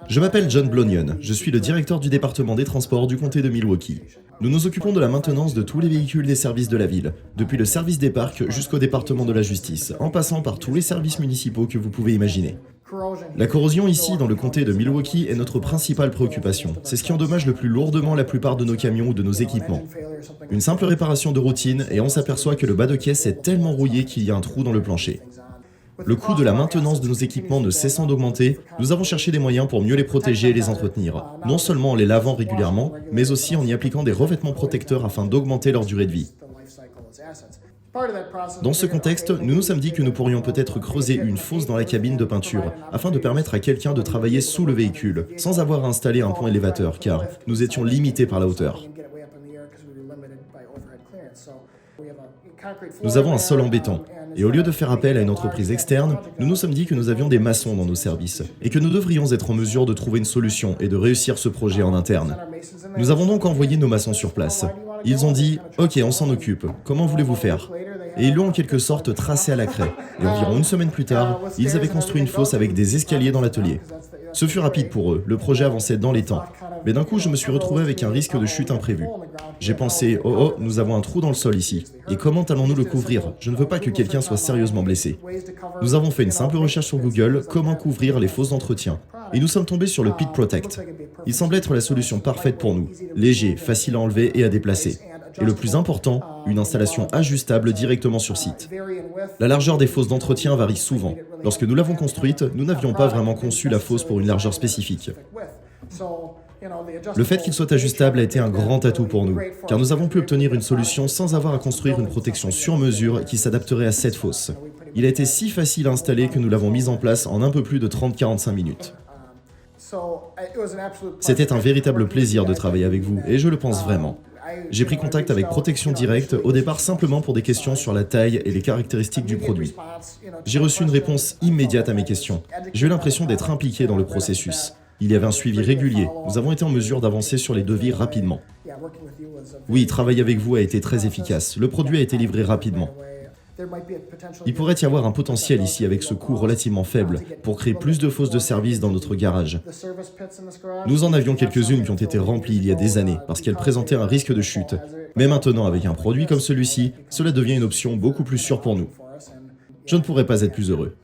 Je m'appelle John Blonion, je suis le directeur du département des transports du comté de Milwaukee. Nous nous occupons de la maintenance de tous les véhicules des services de la ville, depuis le service des parcs jusqu'au département de la justice, en passant par tous les services municipaux que vous pouvez imaginer. La corrosion ici, dans le comté de Milwaukee, est notre principale préoccupation. C'est ce qui endommage le plus lourdement la plupart de nos camions ou de nos équipements. Une simple réparation de routine et on s'aperçoit que le bas de caisse est tellement rouillé qu'il y a un trou dans le plancher. Le coût de la maintenance de nos équipements ne cessant d'augmenter, nous avons cherché des moyens pour mieux les protéger et les entretenir, non seulement en les lavant régulièrement, mais aussi en y appliquant des revêtements protecteurs afin d'augmenter leur durée de vie. Dans ce contexte, nous nous sommes dit que nous pourrions peut-être creuser une fosse dans la cabine de peinture, afin de permettre à quelqu'un de travailler sous le véhicule, sans avoir à installer un pont élévateur, car nous étions limités par la hauteur. Nous avons un sol en béton, et au lieu de faire appel à une entreprise externe, nous nous sommes dit que nous avions des maçons dans nos services, et que nous devrions être en mesure de trouver une solution et de réussir ce projet en interne. Nous avons donc envoyé nos maçons sur place. Ils ont dit « Ok, on s'en occupe, comment voulez-vous faire ?» Et ils l'ont en quelque sorte tracé à la craie, et environ une semaine plus tard, ils avaient construit une fosse avec des escaliers dans l'atelier. Ce fut rapide pour eux, le projet avançait dans les temps. Mais d'un coup, je me suis retrouvé avec un risque de chute imprévu. J'ai pensé, oh, nous avons un trou dans le sol ici. Et comment allons-nous le couvrir? Je ne veux pas que quelqu'un soit sérieusement blessé. Nous avons fait une simple recherche sur Google, comment couvrir les fosses d'entretien. Et nous sommes tombés sur le Pit Protect. Il semble être la solution parfaite pour nous. Léger, facile à enlever et à déplacer. Et le plus important, une installation ajustable directement sur site. La largeur des fosses d'entretien varie souvent. Lorsque nous l'avons construite, nous n'avions pas vraiment conçu la fosse pour une largeur spécifique. Le fait qu'il soit ajustable a été un grand atout pour nous, car nous avons pu obtenir une solution sans avoir à construire une protection sur mesure qui s'adapterait à cette fosse. Il a été si facile à installer que nous l'avons mise en place en un peu plus de 30-45 minutes. C'était un véritable plaisir de travailler avec vous, et je le pense vraiment. J'ai pris contact avec Protection Directe au départ simplement pour des questions sur la taille et les caractéristiques du produit. J'ai reçu une réponse immédiate à mes questions. J'ai eu l'impression d'être impliqué dans le processus. Il y avait un suivi régulier. Nous avons été en mesure d'avancer sur les devis rapidement. Oui, travailler avec vous a été très efficace. Le produit a été livré rapidement. Il pourrait y avoir un potentiel ici avec ce coût relativement faible pour créer plus de fosses de service dans notre garage. Nous en avions quelques-unes qui ont été remplies il y a des années parce qu'elles présentaient un risque de chute. Mais maintenant, avec un produit comme celui-ci, cela devient une option beaucoup plus sûre pour nous. Je ne pourrais pas être plus heureux.